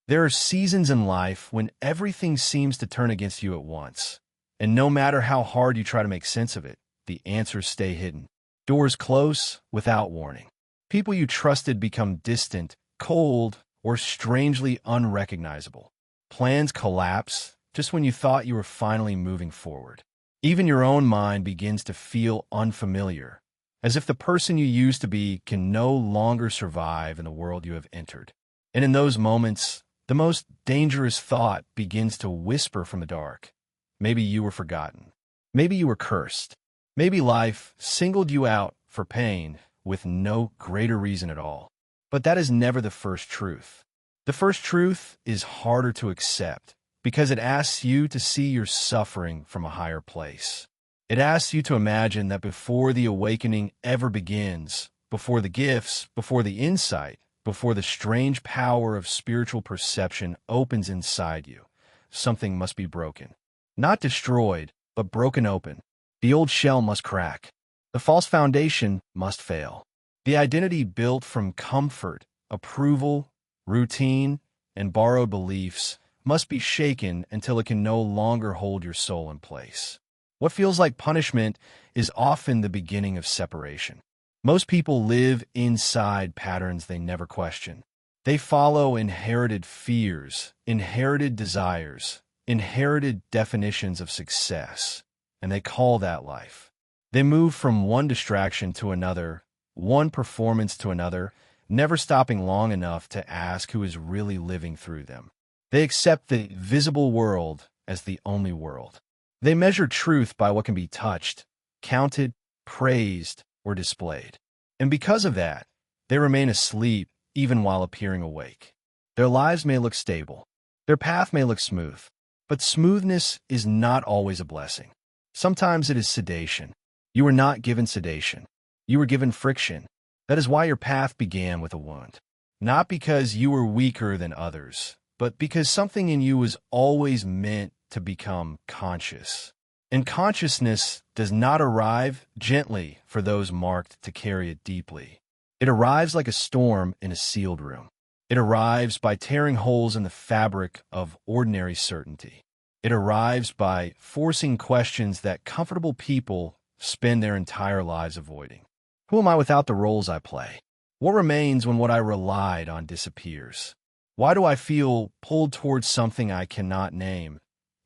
There are seasons in life when everything seems to turn against you at once, and no matter how hard you try to make sense of it, the answers stay hidden. Doors close without warning. People you trusted become distant, cold, or strangely unrecognizable. Plans collapse just when you thought you were finally moving forward. Even your own mind begins to feel unfamiliar, as if the person you used to be can no longer survive in the world you have entered. And in those moments, the most dangerous thought begins to whisper from the dark. Maybe you were forgotten. Maybe you were cursed. Maybe life singled you out for pain with no greater reason at all. But that is never the first truth. The first truth is harder to accept because it asks you to see your suffering from a higher place. It asks you to imagine that before the awakening ever begins, before the gifts, before the insight, before the strange power of spiritual perception opens inside you, something must be broken. Not destroyed, but broken open. The old shell must crack. The false foundation must fail. The identity built from comfort, approval, routine, and borrowed beliefs must be shaken until it can no longer hold your soul in place. What feels like punishment is often the beginning of separation. Most people live inside patterns they never question. They follow inherited fears, inherited desires, inherited definitions of success, and they call that life. They move from one distraction to another, one performance to another, never stopping long enough to ask who is really living through them. They accept the visible world as the only world. They measure truth by what can be touched, counted, praised, or displayed. And because of that, they remain asleep even while appearing awake. Their lives may look stable. Their path may look smooth. But smoothness is not always a blessing. Sometimes it is sedation. You were not given sedation. You were given friction. That is why your path began with a wound. Not because you were weaker than others, but because something in you was always meant to become conscious. And consciousness does not arrive gently for those marked to carry it deeply. It arrives like a storm in a sealed room. It arrives by tearing holes in the fabric of ordinary certainty. It arrives by forcing questions that comfortable people spend their entire lives avoiding. Who am I without the roles I play? What remains when what I relied on disappears? Why do I feel pulled towards something I cannot name,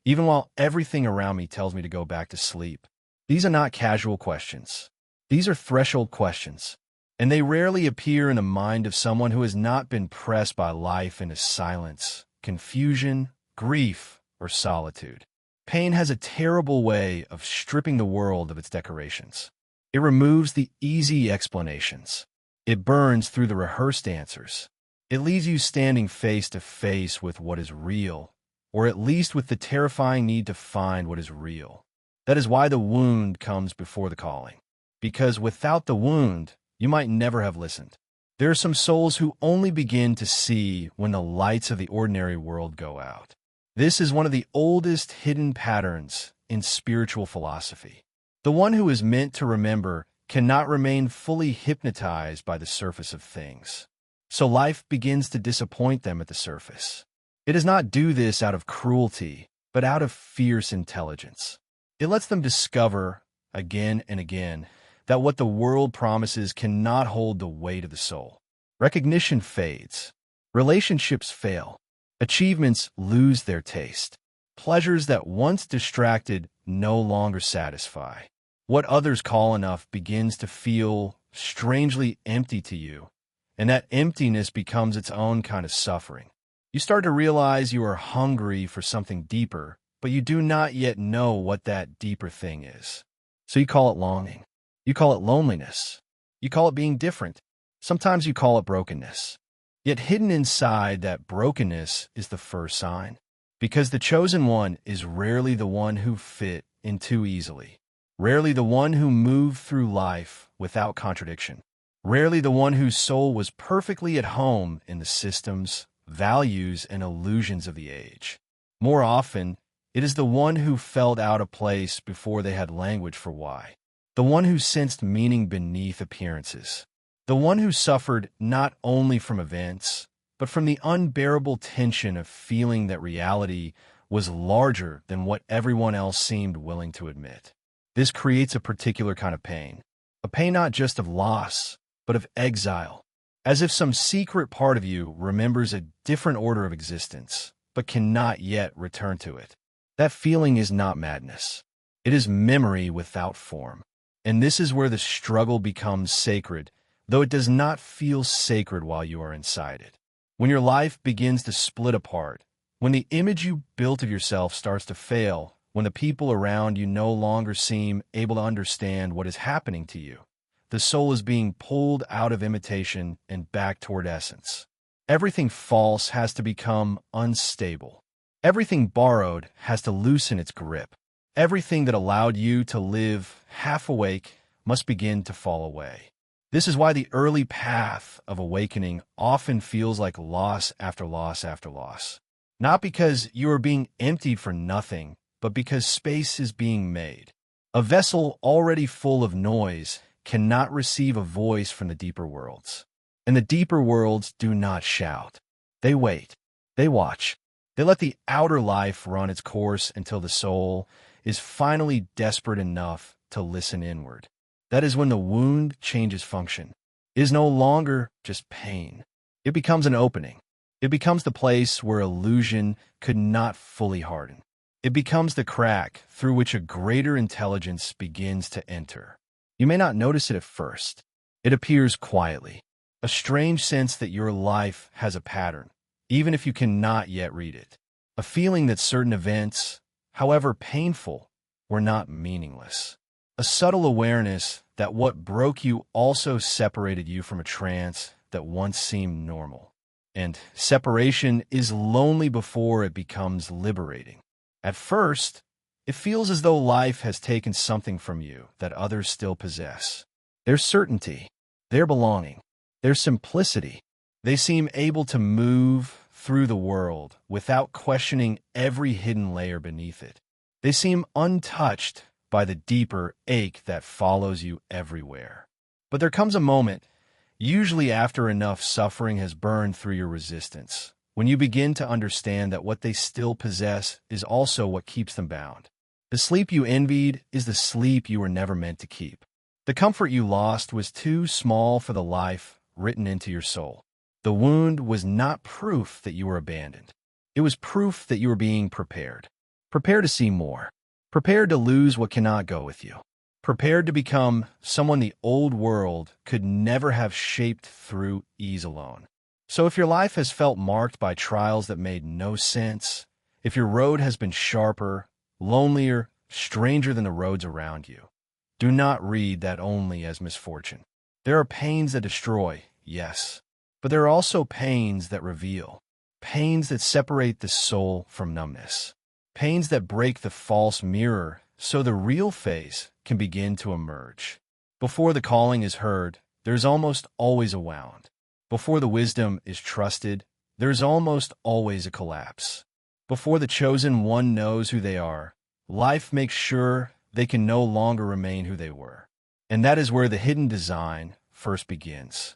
even while everything around me tells me to go back to sleep? These are not casual questions. These are threshold questions, and they rarely appear in the mind of someone who has not been pressed by life into silence, confusion, grief, or solitude. Pain has a terrible way of stripping the world of its decorations. It removes the easy explanations. It burns through the rehearsed answers. It leaves you standing face to face with what is real, or at least with the terrifying need to find what is real. That is why the wound comes before the calling. Because without the wound, you might never have listened. There are some souls who only begin to see when the lights of the ordinary world go out. This is one of the oldest hidden patterns in spiritual philosophy. The one who is meant to remember cannot remain fully hypnotized by the surface of things. So life begins to disappoint them at the surface. It does not do this out of cruelty, but out of fierce intelligence. It lets them discover, again and again, that what the world promises cannot hold the weight of the soul. Recognition fades. Relationships fail. Achievements lose their taste. Pleasures that once distracted no longer satisfy. What others call enough begins to feel strangely empty to you, and that emptiness becomes its own kind of suffering. You start to realize you are hungry for something deeper, but you do not yet know what that deeper thing is. So you call it longing. You call it loneliness. You call it being different. Sometimes you call it brokenness. Yet hidden inside that brokenness is the first sign. Because the chosen one is rarely the one who fit in too easily. Rarely the one who moved through life without contradiction. Rarely the one whose soul was perfectly at home in the systems, values, and illusions of the age. More often, it is the one who felt out of place before they had language for why. The one who sensed meaning beneath appearances. The one who suffered not only from events, but from the unbearable tension of feeling that reality was larger than what everyone else seemed willing to admit. This creates a particular kind of pain, a pain not just of loss, but of exile, as if some secret part of you remembers a different order of existence, but cannot yet return to it. That feeling is not madness. It is memory without form. And this is where the struggle becomes sacred, though it does not feel sacred while you are inside it. When your life begins to split apart, when the image you built of yourself starts to fail, when the people around you no longer seem able to understand what is happening to you, the soul is being pulled out of imitation and back toward essence. Everything false has to become unstable. Everything borrowed has to loosen its grip. Everything that allowed you to live half awake must begin to fall away. This is why the early path of awakening often feels like loss after loss after loss. Not because you are being emptied for nothing, but because space is being made. A vessel already full of noise cannot receive a voice from the deeper worlds. And the deeper worlds do not shout. They wait. They watch. They let the outer life run its course until the soul is finally desperate enough to listen inward. That is when the wound changes function. It is no longer just pain. It becomes an opening. It becomes the place where illusion could not fully harden. It becomes the crack through which a greater intelligence begins to enter. You may not notice it at first. It appears quietly, a strange sense that your life has a pattern, even if you cannot yet read it. A feeling that certain events, however painful, were not meaningless. A subtle awareness that what broke you also separated you from a trance that once seemed normal. And separation is lonely before it becomes liberating. At first, it feels as though life has taken something from you that others still possess. Their certainty, their belonging, their simplicity. They seem able to move through the world without questioning every hidden layer beneath it. They seem untouched by the deeper ache that follows you everywhere. But there comes a moment, usually after enough suffering has burned through your resistance, when you begin to understand that what they still possess is also what keeps them bound. The sleep you envied is the sleep you were never meant to keep. The comfort you lost was too small for the life written into your soul. The wound was not proof that you were abandoned. It was proof that you were being prepared. Prepared to see more. Prepared to lose what cannot go with you. Prepared to become someone the old world could never have shaped through ease alone. So if your life has felt marked by trials that made no sense, if your road has been sharper, lonelier, stranger than the roads around you, do not read that only as misfortune. There are pains that destroy, yes, but there are also pains that reveal, pains that separate the soul from numbness, pains that break the false mirror so the real face can begin to emerge. Before the calling is heard, there's almost always a wound. Before the wisdom is trusted, there's almost always a collapse. Before the chosen one knows who they are, life makes sure they can no longer remain who they were. And that is where the hidden design first begins.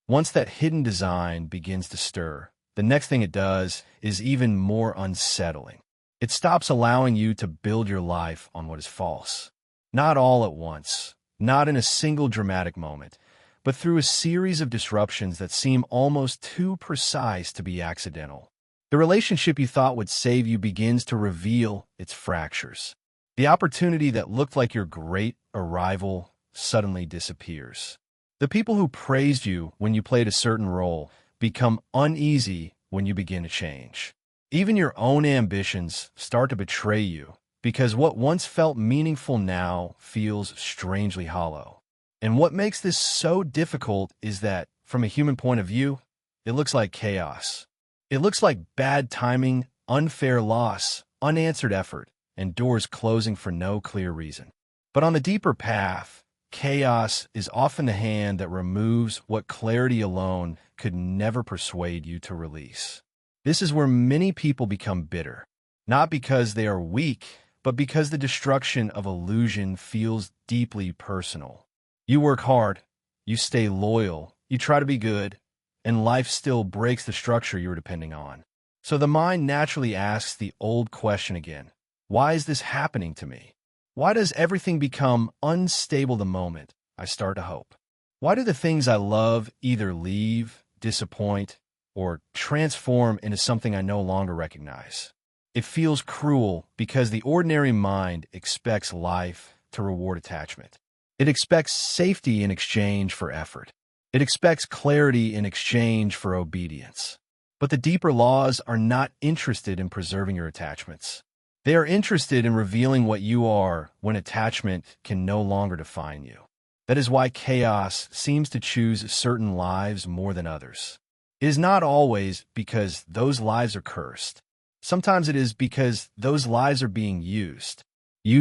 Once that hidden design begins to stir, the next thing it does is even more unsettling. It stops allowing you to build your life on what is false. Not all at once, not in a single dramatic moment, but through a series of disruptions that seem almost too precise to be accidental. The relationship you thought would save you begins to reveal its fractures. The opportunity that looked like your great arrival suddenly disappears. The people who praised you when you played a certain role become uneasy when you begin to change. Even your own ambitions start to betray you because what once felt meaningful now feels strangely hollow. And what makes this so difficult is that, from a human point of view, it looks like chaos. It looks like bad timing, unfair loss, unanswered effort, and doors closing for no clear reason. But on the deeper path, chaos is often the hand that removes what clarity alone could never persuade you to release. This is where many people become bitter, not because they are weak, but because the destruction of illusion feels deeply personal. You work hard, you stay loyal, you try to be good, and life still breaks the structure you were depending on. So the mind naturally asks the old question again. Why is this happening to me? Why does everything become unstable the moment I start to hope? Why do the things I love either leave, disappoint, or transform into something I no longer recognize? It feels cruel because the ordinary mind expects life to reward attachment. It expects safety in exchange for effort. It expects clarity in exchange for obedience. But the deeper laws are not interested in preserving your attachments. They are interested in revealing what you are when attachment can no longer define you. That is why chaos seems to choose certain lives more than others. It is not always because those lives are cursed. Sometimes it is because those lives are being used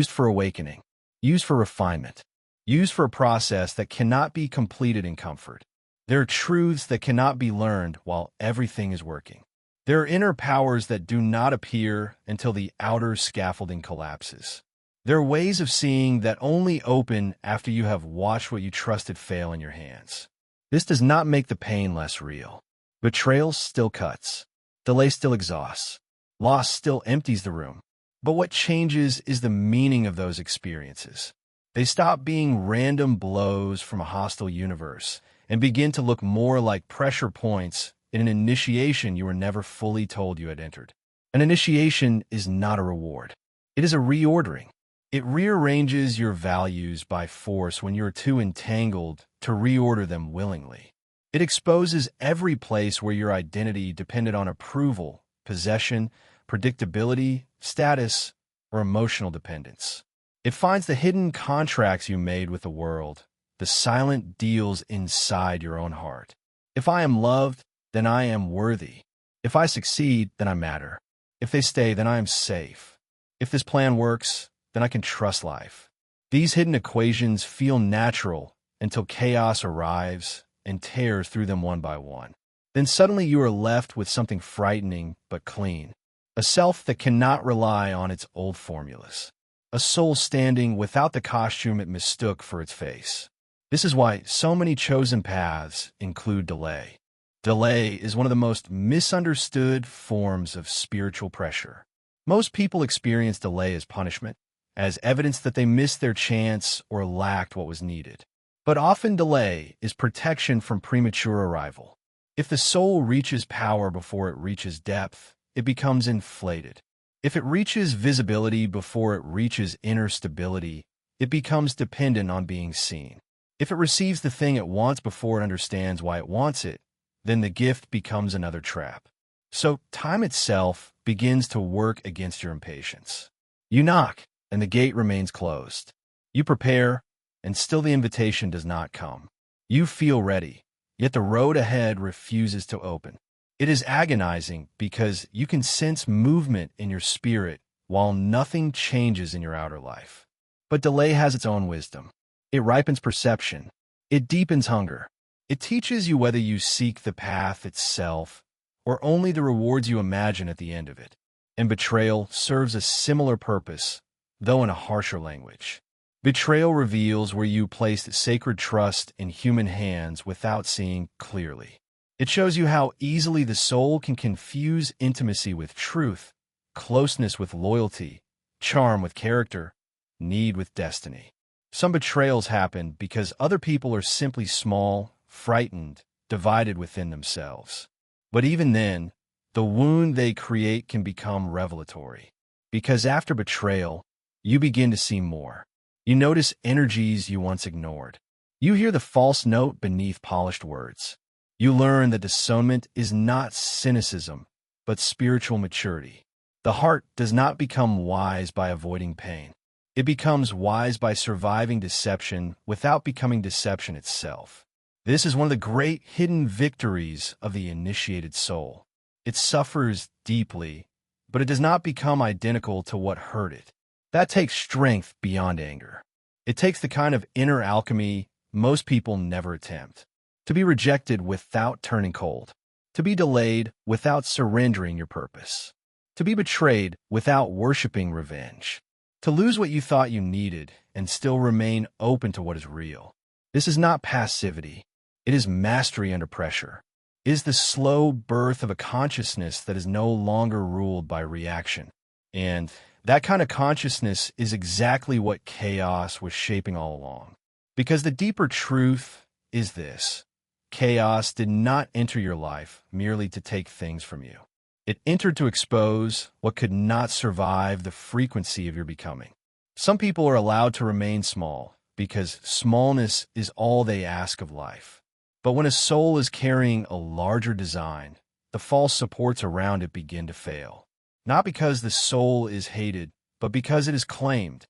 for awakening, used for refinement, used for a process that cannot be completed in comfort. There are truths that cannot be learned while everything is working. There are inner powers that do not appear until the outer scaffolding collapses. There are ways of seeing that only open after you have watched what you trusted fail in your hands. This does not make the pain less real. Betrayal still cuts. Delay still exhausts. Loss still empties the room. But what changes is the meaning of those experiences. They stop being random blows from a hostile universe and begin to look more like pressure points in an initiation you were never fully told you had entered. An initiation is not a reward. It is a reordering. It rearranges your values by force when you are too entangled to reorder them willingly. It exposes every place where your identity depended on approval, possession, predictability, status, or emotional dependence. It finds the hidden contracts you made with the world, the silent deals inside your own heart. If I am loved, then I am worthy. If I succeed, then I matter. If they stay, then I am safe. If this plan works, then I can trust life. These hidden equations feel natural until chaos arrives and tears through them one by one. Then suddenly you are left with something frightening but clean. A self that cannot rely on its old formulas. A soul standing without the costume it mistook for its face. This is why so many chosen paths include delay. Delay is one of the most misunderstood forms of spiritual pressure. Most people experience delay as punishment, as evidence that they missed their chance or lacked what was needed. But often delay is protection from premature arrival. If the soul reaches power before it reaches depth, it becomes inflated. If it reaches visibility before it reaches inner stability, it becomes dependent on being seen. If it receives the thing it wants before it understands why it wants it, then the gift becomes another trap. So time itself begins to work against your impatience. You knock, and the gate remains closed. You prepare, and still the invitation does not come. You feel ready, yet the road ahead refuses to open. It is agonizing because you can sense movement in your spirit while nothing changes in your outer life. But delay has its own wisdom. It ripens perception. It deepens hunger. It teaches you whether you seek the path itself or only the rewards you imagine at the end of it. And betrayal serves a similar purpose, though in a harsher language. Betrayal reveals where you placed sacred trust in human hands without seeing clearly. It shows you how easily the soul can confuse intimacy with truth, closeness with loyalty, charm with character, need with destiny. Some betrayals happen because other people are simply small, frightened, divided within themselves. But even then, the wound they create can become revelatory. Because after betrayal, you begin to see more. You notice energies you once ignored. You hear the false note beneath polished words. You learn that discernment is not cynicism, but spiritual maturity. The heart does not become wise by avoiding pain. It becomes wise by surviving deception without becoming deception itself. This is one of the great hidden victories of the initiated soul. It suffers deeply, but it does not become identical to what hurt it. That takes strength beyond anger. It takes the kind of inner alchemy most people never attempt. To be rejected without turning cold. To be delayed without surrendering your purpose. To be betrayed without worshiping revenge. To lose what you thought you needed and still remain open to what is real. This is not passivity. It is mastery under pressure. is the slow birth of a consciousness that is no longer ruled by reaction. And that kind of consciousness is exactly what chaos was shaping all along. Because the deeper truth is this: chaos did not enter your life merely to take things from you. It entered to expose what could not survive the frequency of your becoming. Some people are allowed to remain small because smallness is all they ask of life. But when a soul is carrying a larger design, the false supports around it begin to fail. Not because the soul is hated, but because it is claimed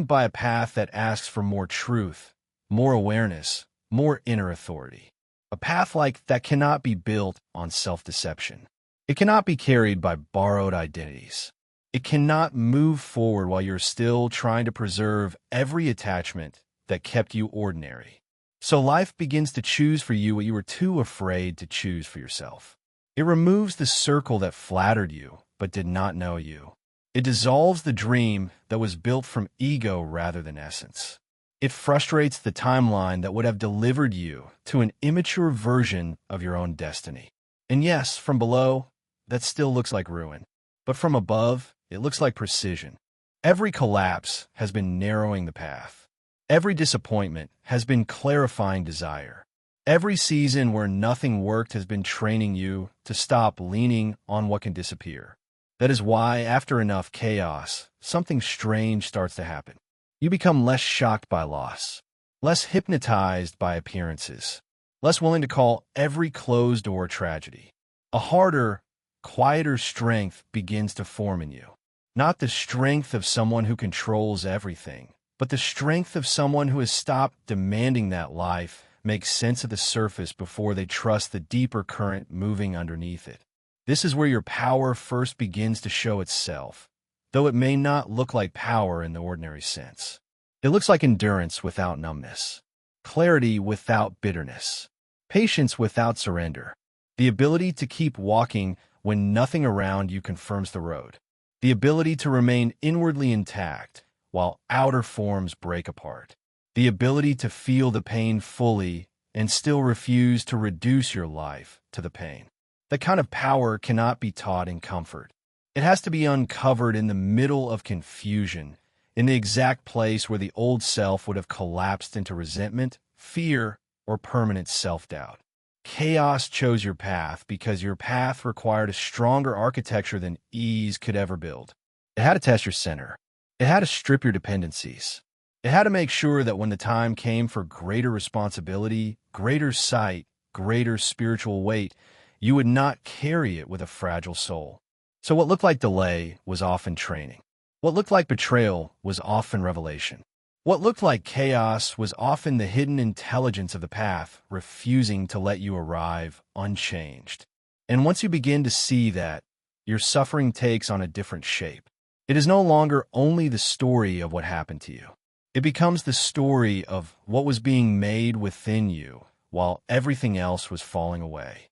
by a path that asks for more truth, more awareness, more inner authority. A path like that cannot be built on self-deception. It cannot be carried by borrowed identities. It cannot move forward while you're still trying to preserve every attachment that kept you ordinary. So life begins to choose for you what you were too afraid to choose for yourself. It removes the circle that flattered you but did not know you. It dissolves the dream that was built from ego rather than essence. It frustrates the timeline that would have delivered you to an immature version of your own destiny. And yes, from below, that still looks like ruin. But from above, it looks like precision. Every collapse has been narrowing the path. Every disappointment has been clarifying desire. Every season where nothing worked has been training you to stop leaning on what can disappear. That is why, after enough chaos, something strange starts to happen. You become less shocked by loss, less hypnotized by appearances, less willing to call every closed door tragedy. A harder, quieter strength begins to form in you. Not the strength of someone who controls everything, but the strength of someone who has stopped demanding that life make sense of the surface before they trust the deeper current moving underneath it. This is where your power first begins to show itself, though it may not look like power in the ordinary sense. It looks like endurance without numbness, clarity without bitterness, patience without surrender, the ability to keep walking when nothing around you confirms the road, the ability to remain inwardly intact while outer forms break apart, the ability to feel the pain fully and still refuse to reduce your life to the pain. That kind of power cannot be taught in comfort. It has to be uncovered in the middle of confusion, in the exact place where the old self would have collapsed into resentment, fear, or permanent self-doubt. Chaos chose your path because your path required a stronger architecture than ease could ever build. It had to test your center. It had to strip your dependencies. It had to make sure that when the time came for greater responsibility, greater sight, greater spiritual weight, you would not carry it with a fragile soul. So what looked like delay was often training. What looked like betrayal was often revelation. What looked like chaos was often the hidden intelligence of the path, refusing to let you arrive unchanged. And once you begin to see that, your suffering takes on a different shape. It is no longer only the story of what happened to you. It becomes the story of what was being made within you while everything else was falling away.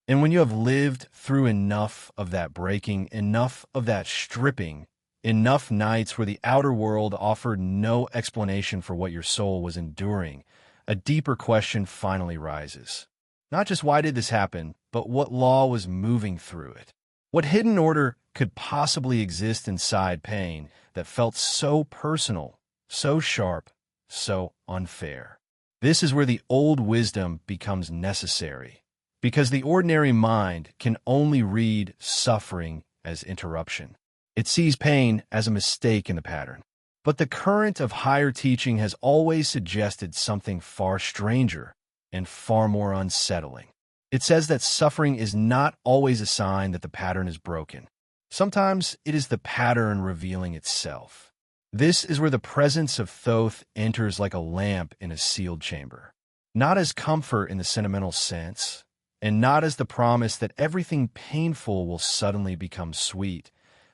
And when you have lived through enough of that breaking, enough of that stripping, enough nights where the outer world offered no explanation for what your soul was enduring, a deeper question finally rises. Not just why did this happen, but what law was moving through it? What hidden order could possibly exist inside pain that felt so personal, so sharp, so unfair? This is where the old wisdom becomes necessary, because the ordinary mind can only read suffering as interruption. It sees pain as a mistake in the pattern. But the current of higher teaching has always suggested something far stranger and far more unsettling. It says that suffering is not always a sign that the pattern is broken. Sometimes it is the pattern revealing itself. This is where the presence of Thoth enters like a lamp in a sealed chamber. Not as comfort in the sentimental sense, and not as the promise that everything painful will suddenly become sweet,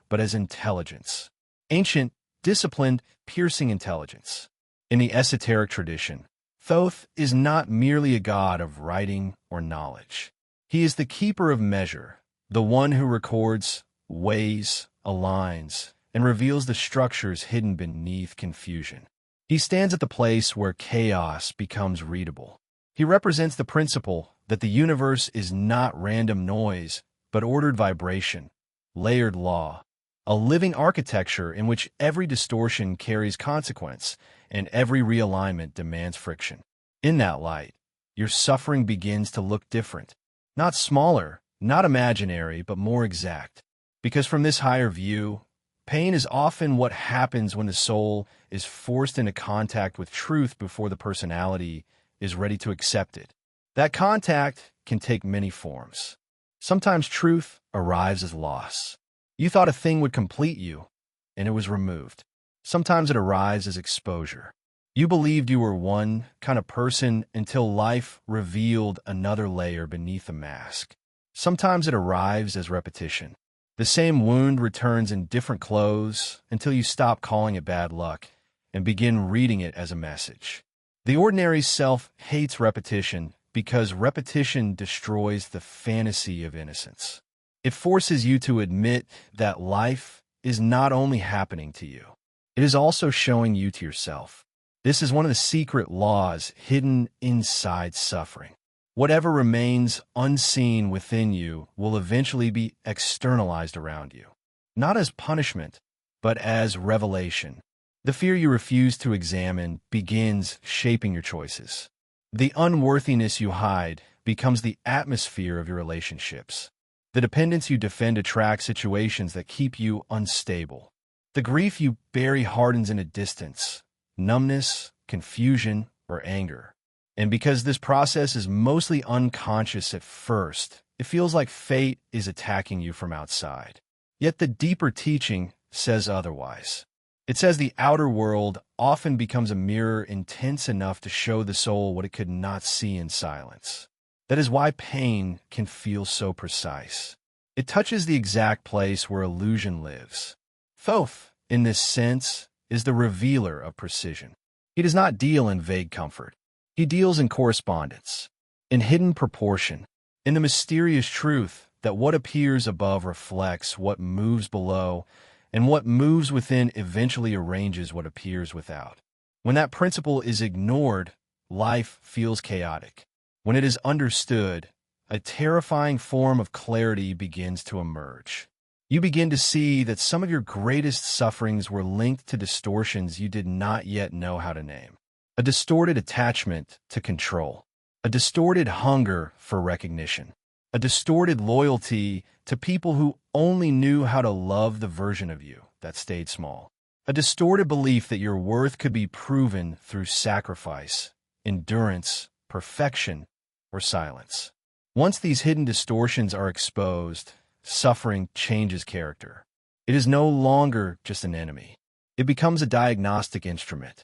but as intelligence. Ancient, disciplined, piercing intelligence. In the esoteric tradition, Thoth is not merely a god of writing or knowledge. He is the keeper of measure, the one who records, weighs, aligns, and reveals the structures hidden beneath confusion. He stands at the place where chaos becomes readable. He represents the principle that the universe is not random noise, but ordered vibration, layered law, a living architecture in which every distortion carries consequence and every realignment demands friction. In that light, your suffering begins to look different, not smaller, not imaginary, but more exact. Because from this higher view, pain is often what happens when the soul is forced into contact with truth before the personality is ready to accept it. That contact can take many forms. Sometimes truth arrives as loss. You thought a thing would complete you, and it was removed. Sometimes it arrives as exposure. You believed you were one kind of person until life revealed another layer beneath the mask. Sometimes it arrives as repetition. The same wound returns in different clothes until you stop calling it bad luck and begin reading it as a message. The ordinary self hates repetition because repetition destroys the fantasy of innocence. It forces you to admit that life is not only happening to you, it is also showing you to yourself. This is one of the secret laws hidden inside suffering. Whatever remains unseen within you will eventually be externalized around you, not as punishment, but as revelation. The fear you refuse to examine begins shaping your choices. The unworthiness you hide becomes the atmosphere of your relationships. The dependence you defend attracts situations that keep you unstable. The grief you bury hardens into distance, numbness, confusion, or anger. And because this process is mostly unconscious at first, it feels like fate is attacking you from outside. Yet the deeper teaching says otherwise. It says the outer world often becomes a mirror intense enough to show the soul what it could not see in silence. That is why pain can feel so precise. It touches the exact place where illusion lives. Thoth, in this sense, is the revealer of precision. He does not deal in vague comfort. He deals in correspondence, in hidden proportion, in the mysterious truth that what appears above reflects what moves below, and what moves within eventually arranges what appears without. When that principle is ignored, life feels chaotic. When it is understood, a terrifying form of clarity begins to emerge. You begin to see that some of your greatest sufferings were linked to distortions you did not yet know how to name. A distorted attachment to control, a distorted hunger for recognition, a distorted loyalty to people who only knew how to love the version of you that stayed small, a distorted belief that your worth could be proven through sacrifice, endurance, perfection, or silence. Once these hidden distortions are exposed, suffering changes character. It is no longer just an enemy. It becomes a diagnostic instrument.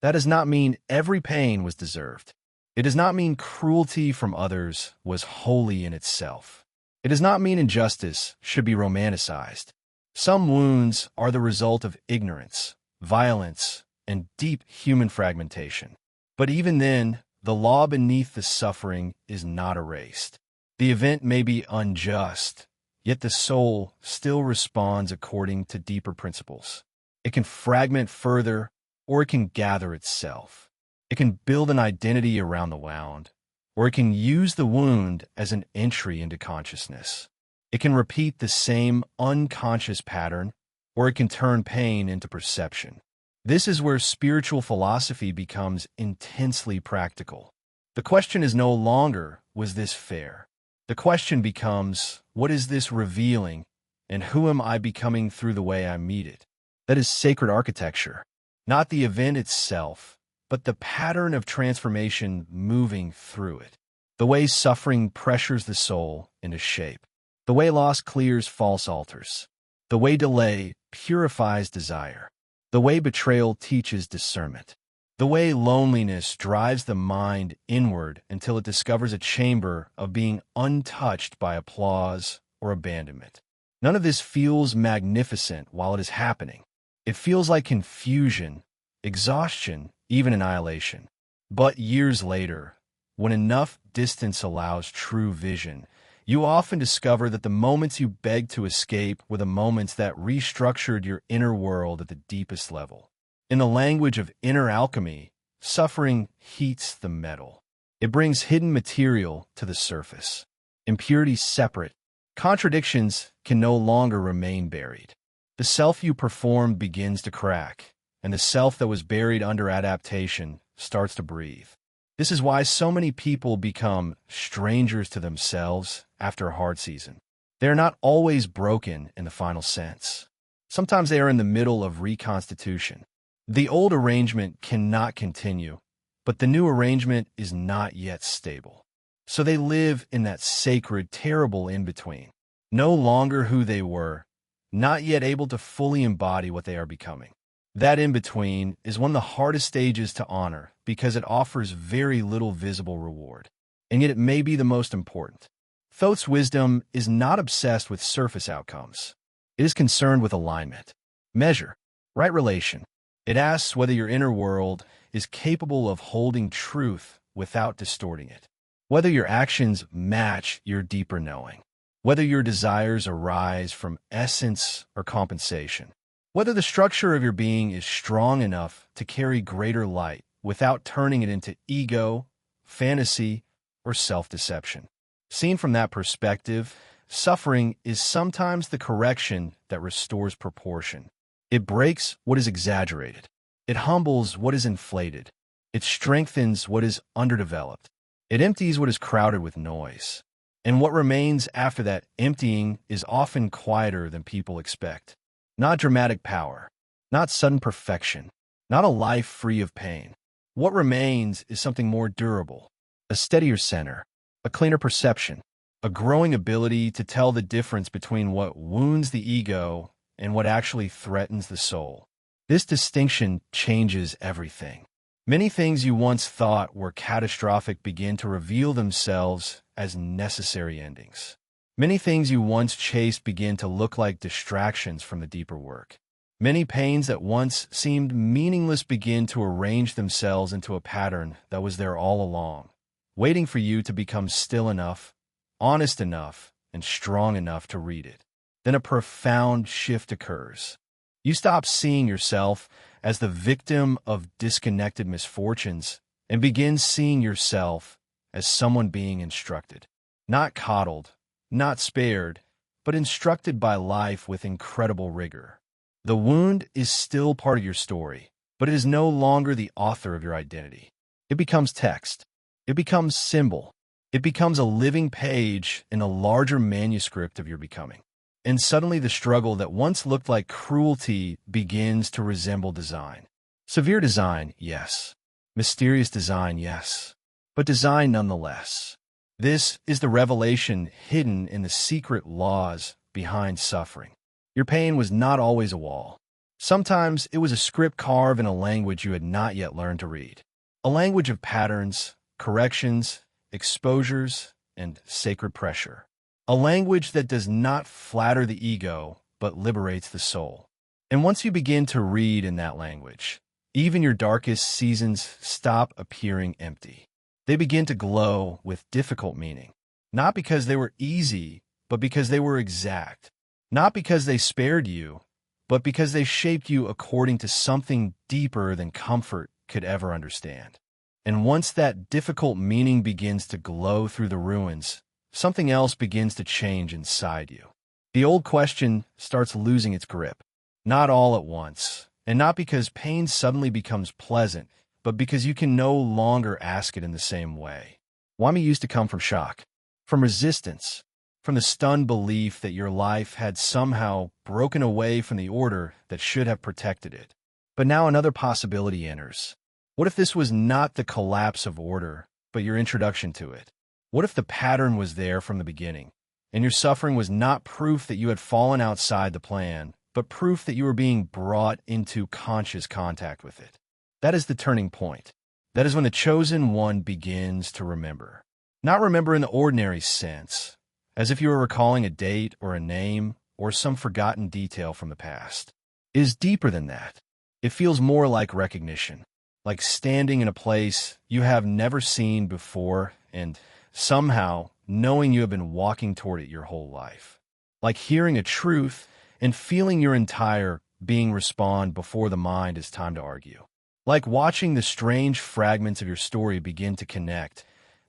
That does not mean every pain was deserved. It does not mean cruelty from others was holy in itself. It does not mean injustice should be romanticized. Some wounds are the result of ignorance, violence, and deep human fragmentation. But even then, the law beneath the suffering is not erased. The event may be unjust, yet the soul still responds according to deeper principles. It can fragment further, or it can gather itself. It can build an identity around the wound, or it can use the wound as an entry into consciousness. It can repeat the same unconscious pattern, or it can turn pain into perception. This is where spiritual philosophy becomes intensely practical. The question is no longer, was this fair? The question becomes, what is this revealing, and who am I becoming through the way I meet it? That is sacred architecture. Not the event itself, but the pattern of transformation moving through it. The way suffering pressures the soul into shape. The way loss clears false altars. The way delay purifies desire. The way betrayal teaches discernment. The way loneliness drives the mind inward until it discovers a chamber of being untouched by applause or abandonment. None of this feels magnificent while it is happening. It feels like confusion, exhaustion, even annihilation. But years later, when enough distance allows true vision, you often discover that the moments you begged to escape were the moments that restructured your inner world at the deepest level. In the language of inner alchemy, suffering heats the metal. It brings hidden material to the surface. Impurities separate. Contradictions can no longer remain buried. The self you performed begins to crack, and the self that was buried under adaptation starts to breathe. This is why so many people become strangers to themselves after a hard season. They are not always broken in the final sense. Sometimes they are in the middle of reconstitution. The old arrangement cannot continue, but the new arrangement is not yet stable. So they live in that sacred, terrible in-between. No longer who they were, not yet able to fully embody what they are becoming. That in-between is one of the hardest stages to honor because it offers very little visible reward, and yet it may be the most important. Thoth's wisdom is not obsessed with surface outcomes. It is concerned with alignment, measure, right relation. It asks whether your inner world is capable of holding truth without distorting it, whether your actions match your deeper knowing, whether your desires arise from essence or compensation, whether the structure of your being is strong enough to carry greater light without turning it into ego, fantasy, or self-deception. Seen from that perspective, suffering is sometimes the correction that restores proportion. It breaks what is exaggerated. It humbles what is inflated. It strengthens what is underdeveloped. It empties what is crowded with noise. And what remains after that emptying is often quieter than people expect. Not dramatic power, not sudden perfection, not a life free of pain. What remains is something more durable, a steadier center, a cleaner perception, a growing ability to tell the difference between what wounds the ego and what actually threatens the soul. This distinction changes everything. Many things you once thought were catastrophic begin to reveal themselves as necessary endings. Many things you once chased begin to look like distractions from the deeper work. Many pains that once seemed meaningless begin to arrange themselves into a pattern that was there all along, waiting for you to become still enough, honest enough, and strong enough to read it. Then a profound shift occurs. You stop seeing yourself as the victim of disconnected misfortunes and begin seeing yourself as someone being instructed, not coddled, not spared, but instructed by life with incredible rigor. The wound is still part of your story, but it is no longer the author of your identity. It becomes text. It becomes symbol. It becomes a living page in a larger manuscript of your becoming. And suddenly the struggle that once looked like cruelty begins to resemble design. Severe design, yes. Mysterious design, yes. But design nonetheless. This is the revelation hidden in the secret laws behind suffering. Your pain was not always a wall. Sometimes it was a script carved in a language you had not yet learned to read. A language of patterns, corrections, exposures, and sacred pressure. A language that does not flatter the ego, but liberates the soul. And once you begin to read in that language, even your darkest seasons stop appearing empty. They begin to glow with difficult meaning, not because they were easy, but because they were exact. Not because they spared you, but because they shaped you according to something deeper than comfort could ever understand. And once that difficult meaning begins to glow through the ruins, something else begins to change inside you. The old question starts losing its grip, not all at once, and not because pain suddenly becomes pleasant, but because you can no longer ask it in the same way. Why used to come from shock, from resistance, from the stunned belief that your life had somehow broken away from the order that should have protected it. But now another possibility enters. What if this was not the collapse of order, but your introduction to it? What if the pattern was there from the beginning, and your suffering was not proof that you had fallen outside the plan, but proof that you were being brought into conscious contact with it? That is the turning point. That is when the chosen one begins to remember. Not remember in the ordinary sense, as if you were recalling a date or a name or some forgotten detail from the past. It is deeper than that. It feels more like recognition, like standing in a place you have never seen before and somehow knowing you have been walking toward it your whole life. Like hearing a truth and feeling your entire being respond before the mind is time to argue. Like watching the strange fragments of your story begin to connect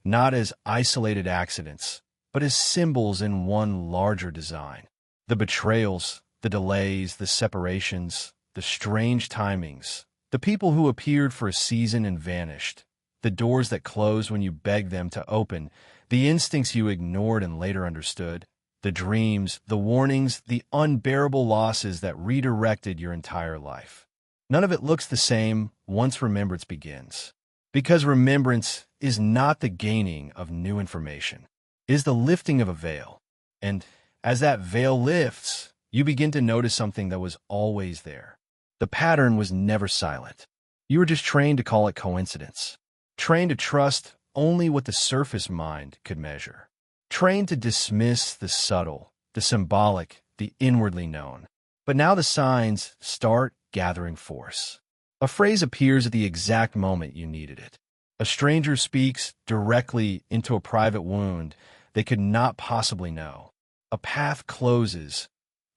not as isolated accidents, but as symbols in one larger design. The betrayals, the delays, the separations, the strange timings, the people who appeared for a season and vanished, the doors that closed when you begged them to open, the instincts you ignored and later understood, the dreams, the warnings, the unbearable losses that redirected your entire life. None of it looks the same once remembrance begins. Because remembrance is not the gaining of new information. It is the lifting of a veil. And as that veil lifts, you begin to notice something that was always there. The pattern was never silent. You were just trained to call it coincidence. Trained to trust only what the surface mind could measure. Trained to dismiss the subtle, the symbolic, the inwardly known. But now the signs start gathering force. A phrase appears at the exact moment you needed it. A stranger speaks directly into a private wound they could not possibly know. A path closes,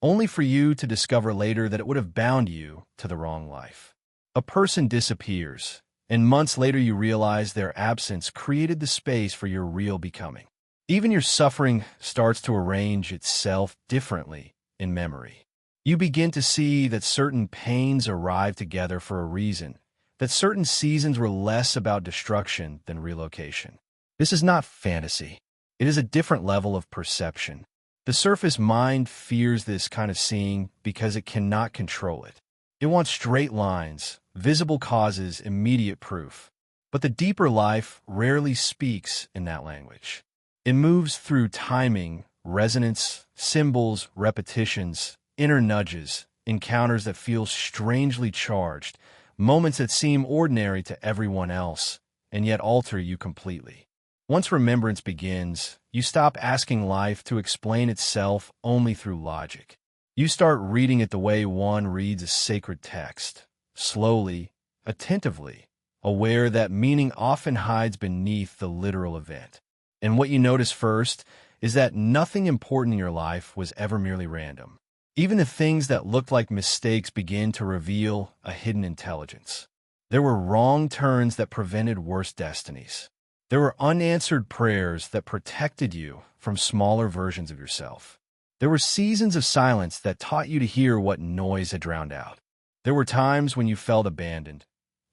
only for you to discover later that it would have bound you to the wrong life. A person disappears, and months later you realize their absence created the space for your real becoming. Even your suffering starts to arrange itself differently in memory. You begin to see that certain pains arrive together for a reason, that certain seasons were less about destruction than relocation. This is not fantasy. It is a different level of perception. The surface mind fears this kind of seeing because it cannot control it. It wants straight lines, visible causes, immediate proof. But the deeper life rarely speaks in that language. It moves through timing, resonance, symbols, repetitions, inner nudges, encounters that feel strangely charged, moments that seem ordinary to everyone else, and yet alter you completely. Once remembrance begins, you stop asking life to explain itself only through logic. You start reading it the way one reads a sacred text, slowly, attentively, aware that meaning often hides beneath the literal event. And what you notice first is that nothing important in your life was ever merely random. Even the things that looked like mistakes begin to reveal a hidden intelligence. There were wrong turns that prevented worse destinies. There were unanswered prayers that protected you from smaller versions of yourself. There were seasons of silence that taught you to hear what noise had drowned out. There were times when you felt abandoned,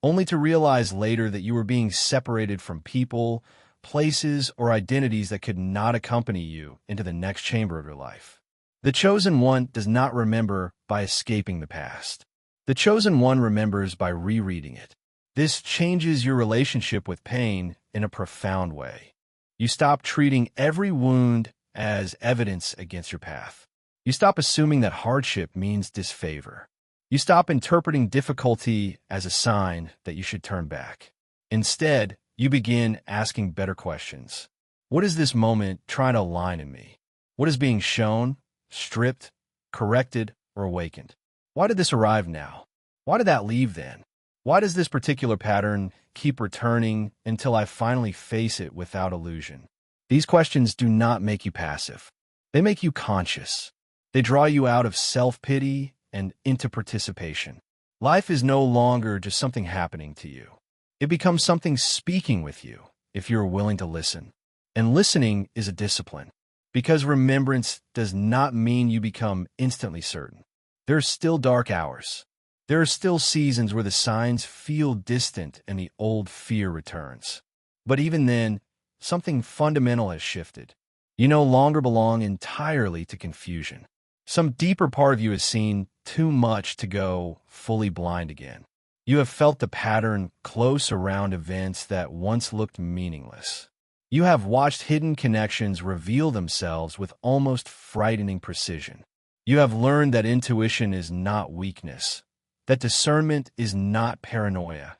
only to realize later that you were being separated from people, places, or identities that could not accompany you into the next chamber of your life. The chosen one does not remember by escaping the past. The chosen one remembers by rereading it. This changes your relationship with pain in a profound way. You stop treating every wound as evidence against your path. You stop assuming that hardship means disfavor. You stop interpreting difficulty as a sign that you should turn back. Instead, you begin asking better questions. What is this moment trying to align in me? What is being shown, stripped, corrected, or awakened? Why did this arrive now? Why did that leave then? Why does this particular pattern keep returning until I finally face it without illusion? These questions do not make you passive. They make you conscious. They draw you out of self-pity and into participation. Life is no longer just something happening to you. It becomes something speaking with you if you're willing to listen. And listening is a discipline, because remembrance does not mean you become instantly certain. There are still dark hours. There are still seasons where the signs feel distant and the old fear returns. But even then, something fundamental has shifted. You no longer belong entirely to confusion. Some deeper part of you has seen too much to go fully blind again. You have felt the pattern close around events that once looked meaningless. You have watched hidden connections reveal themselves with almost frightening precision. You have learned that intuition is not weakness, that discernment is not paranoia,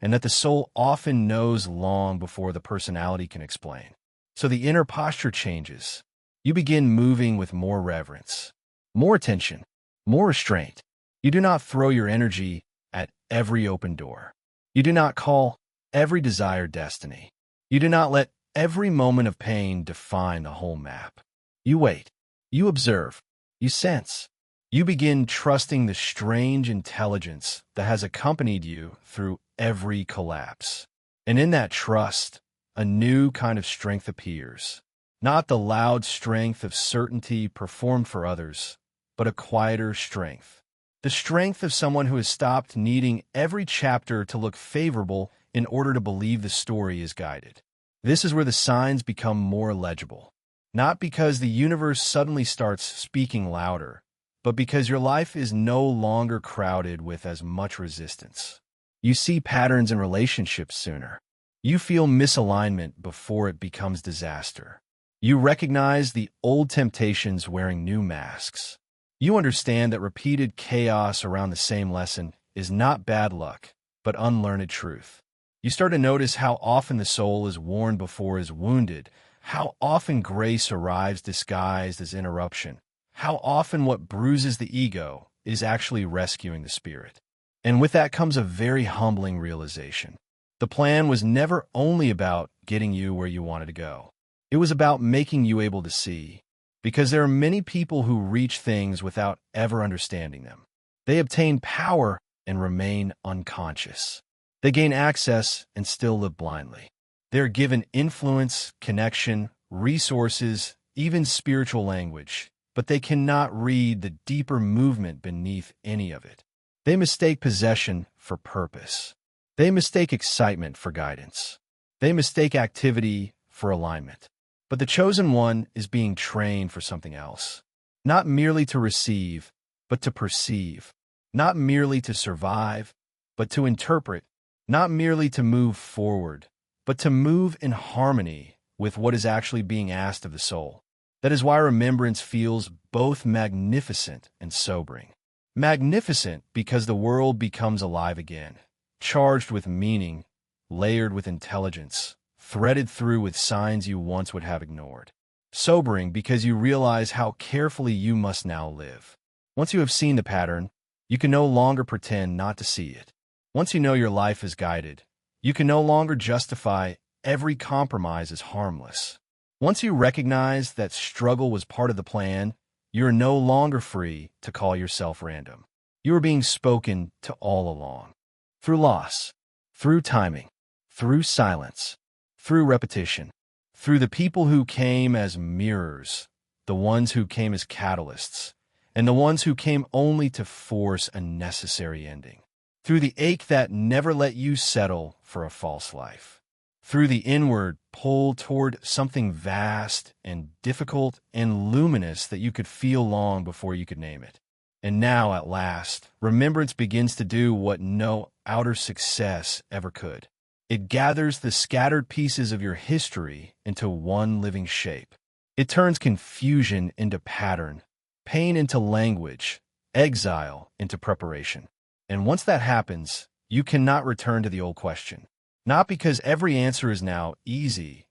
and that the soul often knows long before the personality can explain. So the inner posture changes. You begin moving with more reverence, more attention, more restraint. You do not throw your energy at every open door. You do not call every desired destiny. You do not let every moment of pain define the whole map. You wait. You observe. You sense. You begin trusting the strange intelligence that has accompanied you through every collapse. And in that trust, a new kind of strength appears. Not the loud strength of certainty performed for others, but a quieter strength. The strength of someone who has stopped needing every chapter to look favorable in order to believe the story is guided. This is where the signs become more legible. Not because the universe suddenly starts speaking louder, but because your life is no longer crowded with as much resistance. You see patterns in relationships sooner. You feel misalignment before it becomes disaster. You recognize the old temptations wearing new masks. You understand that repeated chaos around the same lesson is not bad luck, but unlearned truth. You start to notice how often the soul is warned before it is wounded, how often grace arrives disguised as interruption, how often what bruises the ego is actually rescuing the spirit. And with that comes a very humbling realization. The plan was never only about getting you where you wanted to go. It was about making you able to see, because there are many people who reach things without ever understanding them. They obtain power and remain unconscious. They gain access and still live blindly. They are given influence, connection, resources, even spiritual language, but they cannot read the deeper movement beneath any of it. They mistake possession for purpose. They mistake excitement for guidance. They mistake activity for alignment. But the chosen one is being trained for something else. Not merely to receive, but to perceive. Not merely to survive, but to interpret. Not merely to move forward, but to move in harmony with what is actually being asked of the soul. That is why remembrance feels both magnificent and sobering. Magnificent because the world becomes alive again, charged with meaning, layered with intelligence, threaded through with signs you once would have ignored. Sobering because you realize how carefully you must now live. Once you have seen the pattern, you can no longer pretend not to see it. Once you know your life is guided, you can no longer justify every compromise as harmless. Once you recognize that struggle was part of the plan, you are no longer free to call yourself random. You are being spoken to all along. Through loss, through timing, through silence, through repetition, through the people who came as mirrors, the ones who came as catalysts, and the ones who came only to force a necessary ending. Through the ache that never let you settle for a false life. Through the inward pull toward something vast and difficult and luminous that you could feel long before you could name it. And now, at last, remembrance begins to do what no outer success ever could. It gathers the scattered pieces of your history into one living shape. It turns confusion into pattern, pain into language, exile into preparation. And once that happens, you cannot return to the old question. Not because every answer is now easy,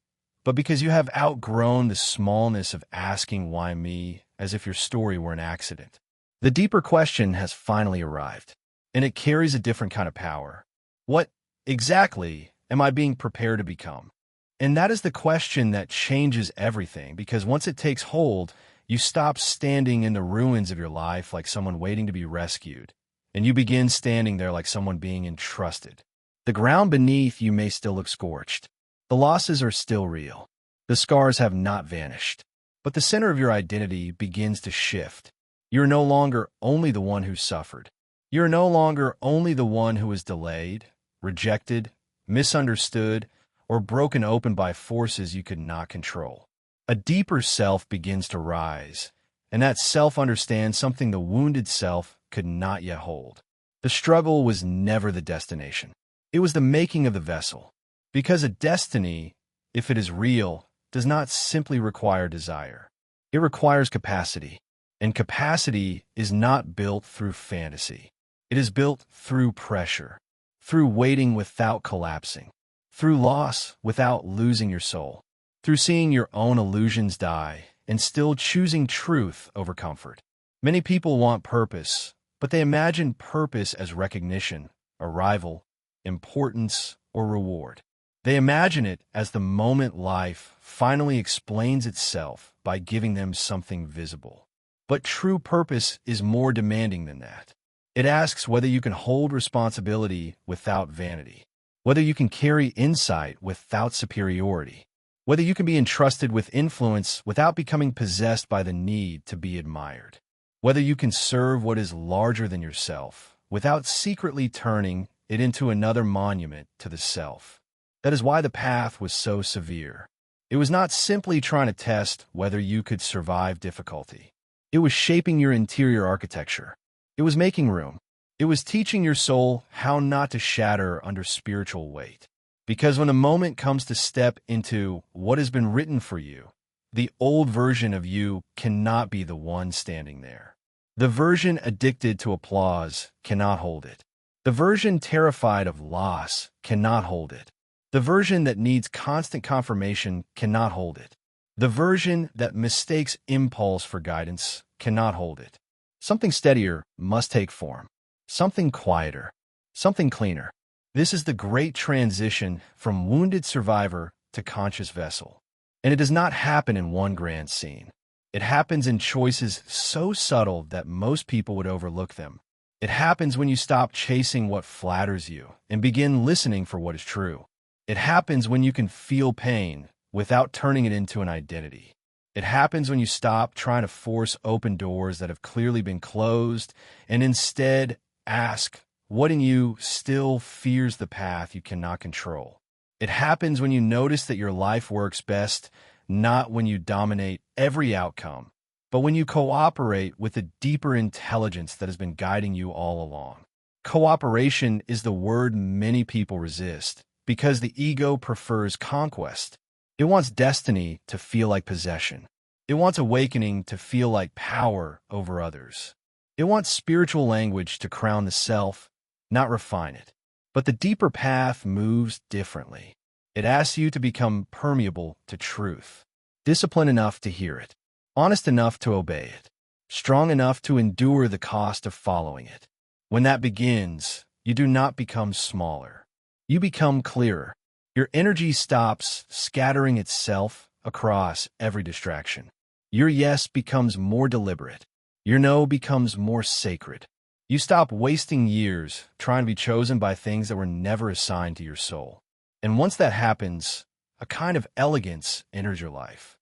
but because you have outgrown the smallness of asking why me as if your story were an accident. The deeper question has finally arrived, and it carries a different kind of power. What exactly am I being prepared to become? And that is the question that changes everything, because once it takes hold, you stop standing in the ruins of your life like someone waiting to be rescued, and you begin standing there like someone being entrusted. The ground beneath you may still look scorched. The losses are still real. The scars have not vanished. But the center of your identity begins to shift. You're no longer only the one who suffered. You're no longer only the one who was delayed, rejected, misunderstood, or broken open by forces you could not control. A deeper self begins to rise, and that self understands something the wounded self could not yet hold. The struggle was never the destination. It was the making of the vessel. Because a destiny, if it is real, does not simply require desire. It requires capacity. And capacity is not built through fantasy. It is built through pressure, through waiting without collapsing, through loss without losing your soul, through seeing your own illusions die and still choosing truth over comfort. Many people want purpose, but they imagine purpose as recognition, arrival, importance, or reward. They imagine it as the moment life finally explains itself by giving them something visible. But true purpose is more demanding than that. It asks whether you can hold responsibility without vanity, whether you can carry insight without superiority, whether you can be entrusted with influence without becoming possessed by the need to be admired, whether you can serve what is larger than yourself without secretly turning it into another monument to the self. That is why the path was so severe. It was not simply trying to test whether you could survive difficulty. It was shaping your interior architecture. It was making room. It was teaching your soul how not to shatter under spiritual weight. Because when the moment comes to step into what has been written for you, the old version of you cannot be the one standing there. The version addicted to applause cannot hold it. The version terrified of loss cannot hold it. The version that needs constant confirmation cannot hold it. The version that mistakes impulse for guidance cannot hold it. Something steadier must take form. Something quieter. Something cleaner. This is the great transition from wounded survivor to conscious vessel. And it does not happen in one grand scene. It happens in choices so subtle that most people would overlook them. It happens when you stop chasing what flatters you and begin listening for what is true. It happens when you can feel pain without turning it into an identity. It happens when you stop trying to force open doors that have clearly been closed and instead ask what in you still fears the path you cannot control. It happens when you notice that your life works best not when you dominate every outcome, but when you cooperate with the deeper intelligence that has been guiding you all along. Cooperation is the word many people resist because the ego prefers conquest. It wants destiny to feel like possession. It wants awakening to feel like power over others. It wants spiritual language to crown the self, not refine it. But the deeper path moves differently. It asks you to become permeable to truth, disciplined enough to hear it, honest enough to obey it, strong enough to endure the cost of following it. When that begins, you do not become smaller. You become clearer. Your energy stops scattering itself across every distraction. Your yes becomes more deliberate. Your no becomes more sacred. You stop wasting years trying to be chosen by things that were never assigned to your soul. And once that happens, a kind of elegance enters your life.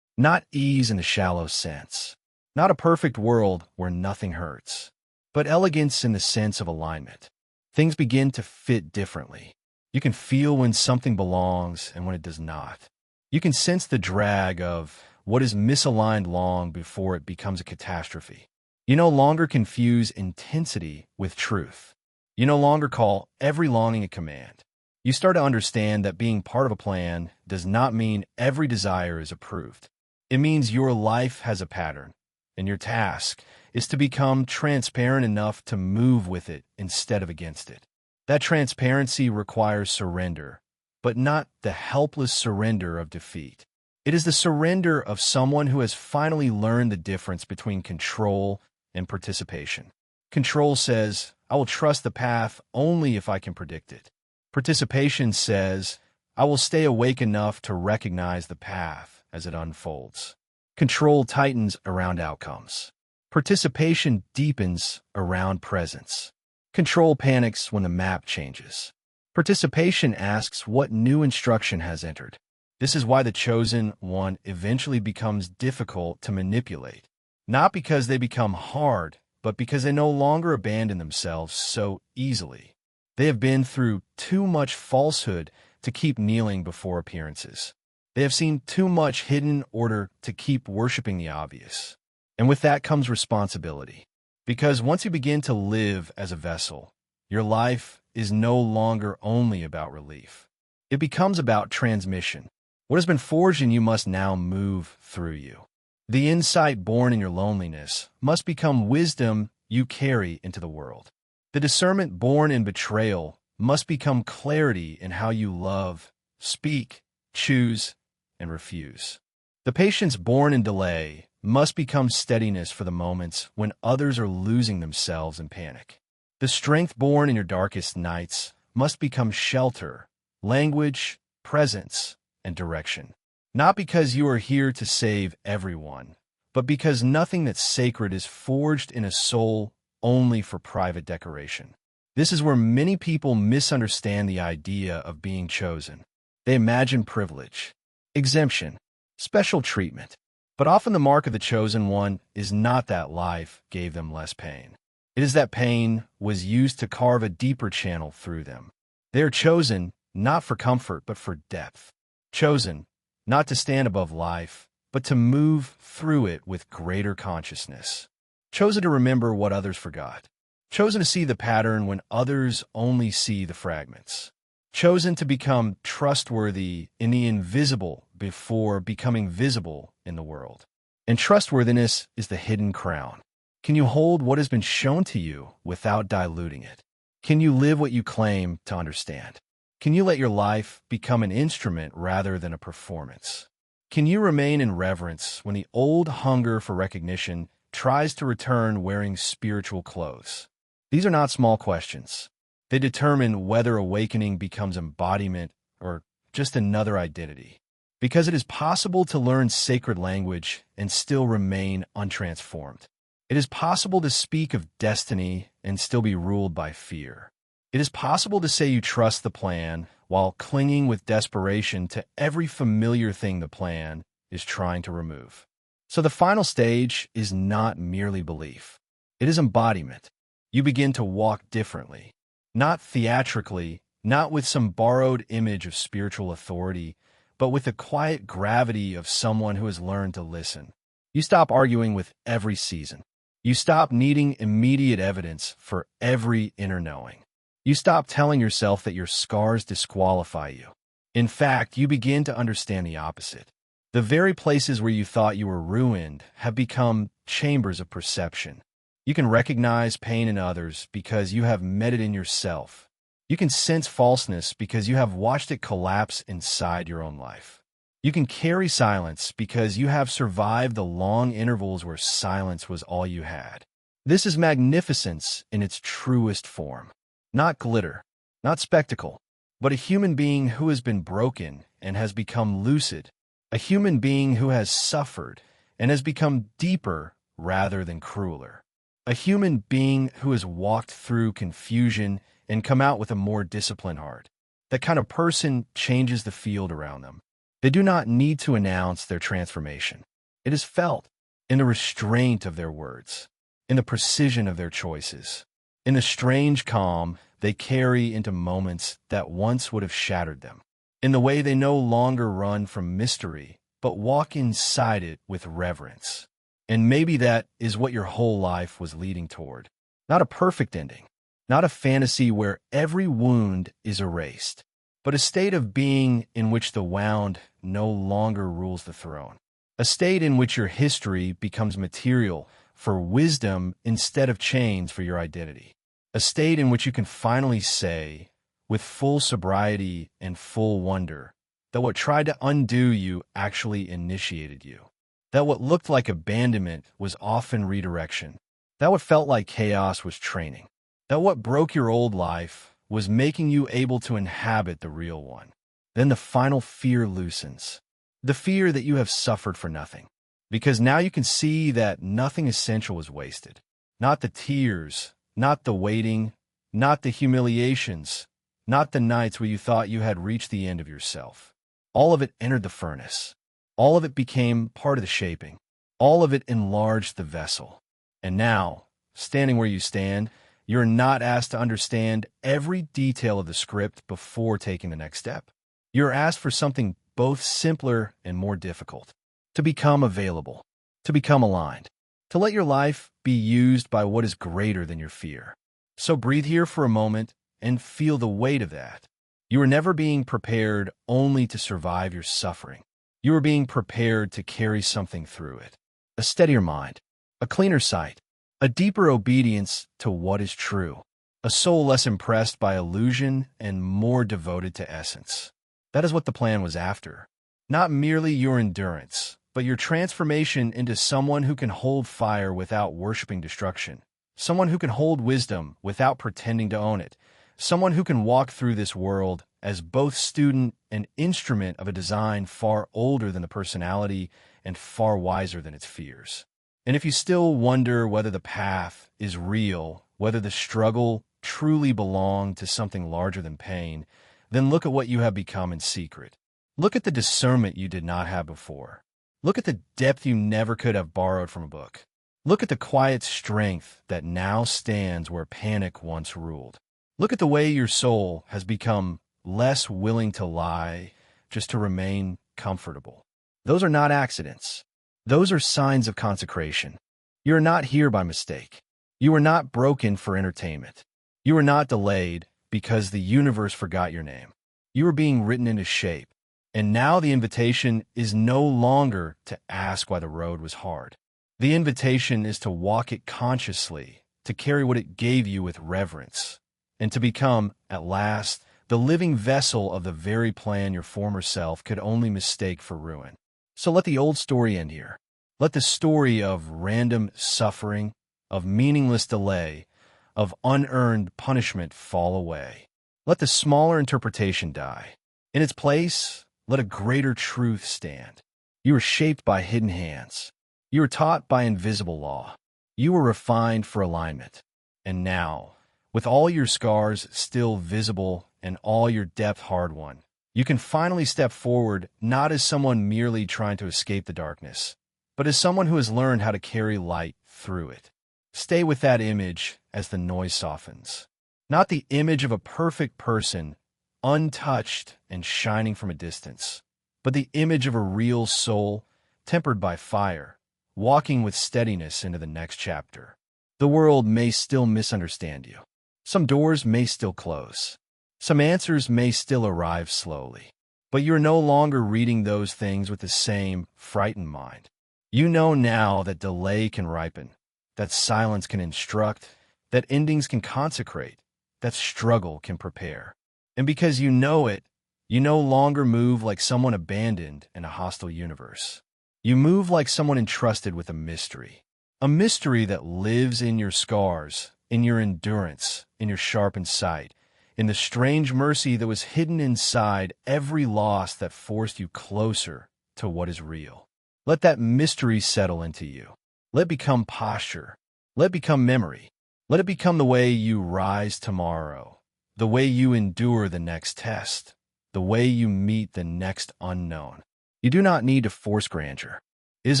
Not ease in the shallow sense. Not a perfect world where nothing hurts. But elegance in the sense of alignment. Things begin to fit differently. You can feel when something belongs and when it does not. You can sense the drag of what is misaligned long before it becomes a catastrophe. You no longer confuse intensity with truth. You no longer call every longing a command. You start to understand that being part of a plan does not mean every desire is approved. It means your life has a pattern, and your task is to become transparent enough to move with it instead of against it. That transparency requires surrender, but not the helpless surrender of defeat. It is the surrender of someone who has finally learned the difference between control and participation. Control says, I will trust the path only if I can predict it. Participation says, I will stay awake enough to recognize the path as it unfolds. Control tightens around outcomes. Participation deepens around presence. Control panics when the map changes. Participation asks what new instruction has entered. This is why the chosen one eventually becomes difficult to manipulate. Not because they become hard, but because they no longer abandon themselves so easily. They have been through too much falsehood to keep kneeling before appearances. They have seen too much hidden order to keep worshiping the obvious. And with that comes responsibility. Because once you begin to live as a vessel, your life is no longer only about relief. It becomes about transmission. What has been forged in you must now move through you. The insight born in your loneliness must become wisdom you carry into the world. The discernment born in betrayal must become clarity in how you love, speak, choose, and refuse. The patience born in delay must become steadiness for the moments when others are losing themselves in panic. The strength born in your darkest nights must become shelter, language, presence, and direction. Not because you are here to save everyone, but because nothing that's sacred is forged in a soul only for private decoration. This is where many people misunderstand the idea of being chosen. They imagine privilege, exemption, special treatment. But often the mark of the chosen one is not that life gave them less pain. It is that pain was used to carve a deeper channel through them. They are chosen not for comfort, but for depth. Chosen not to stand above life, but to move through it with greater consciousness. Chosen to remember what others forgot. Chosen to see the pattern when others only see the fragments. Chosen to become trustworthy in the invisible before becoming visible in the world. And trustworthiness is the hidden crown. Can you hold what has been shown to you without diluting it? Can you live what you claim to understand? Can you let your life become an instrument rather than a performance? Can you remain in reverence when the old hunger for recognition tries to return wearing spiritual clothes? These are not small questions. They determine whether awakening becomes embodiment or just another identity. Because it is possible to learn sacred language and still remain untransformed. It is possible to speak of destiny and still be ruled by fear. It is possible to say you trust the plan while clinging with desperation to every familiar thing the plan is trying to remove. So the final stage is not merely belief. It is embodiment. You begin to walk differently. Not theatrically, not with some borrowed image of spiritual authority, but with the quiet gravity of someone who has learned to listen. You stop arguing with every season. You stop needing immediate evidence for every inner knowing. You stop telling yourself that your scars disqualify you. In fact, you begin to understand the opposite. The very places where you thought you were ruined have become chambers of perception. You can recognize pain in others because you have met it in yourself. You can sense falseness because you have watched it collapse inside your own life. You can carry silence because you have survived the long intervals where silence was all you had. This is magnificence in its truest form. Not glitter, not spectacle, but a human being who has been broken and has become lucid. A human being who has suffered and has become deeper rather than crueler. A human being who has walked through confusion and come out with a more disciplined heart. That kind of person changes the field around them. They do not need to announce their transformation. It is felt in the restraint of their words, in the precision of their choices, in the strange calm they carry into moments that once would have shattered them, in the way they no longer run from mystery, but walk inside it with reverence. And maybe that is what your whole life was leading toward. Not a perfect ending, not a fantasy where every wound is erased, but a state of being in which the wound no longer rules the throne. A state in which your history becomes material for wisdom instead of chains for your identity. A state in which you can finally say, with full sobriety and full wonder, that what tried to undo you actually initiated you. That what looked like abandonment was often redirection. That what felt like chaos was training. That what broke your old life was making you able to inhabit the real one. Then the final fear loosens. The fear that you have suffered for nothing. Because now you can see that nothing essential was wasted. Not the tears, not the waiting, not the humiliations, not the nights where you thought you had reached the end of yourself. All of it entered the furnace. All of it became part of the shaping. All of it enlarged the vessel. And now, standing where you stand, you're not asked to understand every detail of the script before taking the next step. You're asked for something both simpler and more difficult. To become available. To become aligned. To let your life be used by what is greater than your fear. So breathe here for a moment and feel the weight of that. You are never being prepared only to survive your suffering. You are being prepared to carry something through it. A steadier mind, a cleaner sight, a deeper obedience to what is true, a soul less impressed by illusion and more devoted to essence. That is what the plan was after. Not merely your endurance, but your transformation into someone who can hold fire without worshiping destruction, someone who can hold wisdom without pretending to own it, someone who can walk through this world as both student and instrument of a design far older than the personality and far wiser than its fears. And if you still wonder whether the path is real, whether the struggle truly belong to something larger than pain, then look at what you have become in secret. Look at the discernment you did not have before. Look at the depth you never could have borrowed from a book. Look at the quiet strength that now stands where panic once ruled. Look at the way your soul has become less willing to lie just to remain comfortable. Those are not accidents. Those are signs of consecration. You are not here by mistake. You are not broken for entertainment. You are not delayed because the universe forgot your name. You are being written into shape. And now the invitation is no longer to ask why the road was hard. The invitation is to walk it consciously, to carry what it gave you with reverence, and to become, at last, the living vessel of the very plan your former self could only mistake for ruin. So let the old story end here. Let the story of random suffering, of meaningless delay, of unearned punishment fall away. Let the smaller interpretation die. In its place, let a greater truth stand. You are shaped by hidden hands. You are taught by invisible law. You were refined for alignment. And now, with all your scars still visible and all your depth hard-won, you can finally step forward not as someone merely trying to escape the darkness, but as someone who has learned how to carry light through it. Stay with that image as the noise softens. Not the image of a perfect person, untouched and shining from a distance, but the image of a real soul, tempered by fire, walking with steadiness into the next chapter. The world may still misunderstand you. Some doors may still close. Some answers may still arrive slowly. But you're no longer reading those things with the same frightened mind. You know now that delay can ripen, that silence can instruct, that endings can consecrate, that struggle can prepare. And because you know it, you no longer move like someone abandoned in a hostile universe. You move like someone entrusted with a mystery that lives in your scars, in your endurance, in your sharpened sight, in the strange mercy that was hidden inside every loss that forced you closer to what is real. Let that mystery settle into you. Let it become posture. Let it become memory. Let it become the way you rise tomorrow, the way you endure the next test, the way you meet the next unknown. You do not need to force grandeur. It is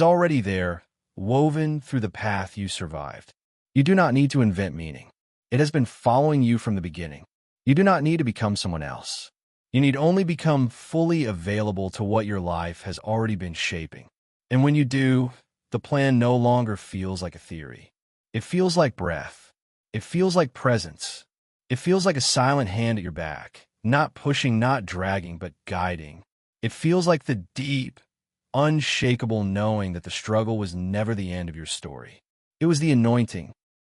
already there, woven through the path you survived. You do not need to invent meaning. It has been following you from the beginning. You do not need to become someone else. You need only become fully available to what your life has already been shaping. And when you do, the plan no longer feels like a theory. It feels like breath. It feels like presence. It feels like a silent hand at your back, not pushing, not dragging, but guiding. It feels like the deep, unshakable knowing that the struggle was never the end of your story. It was the anointing,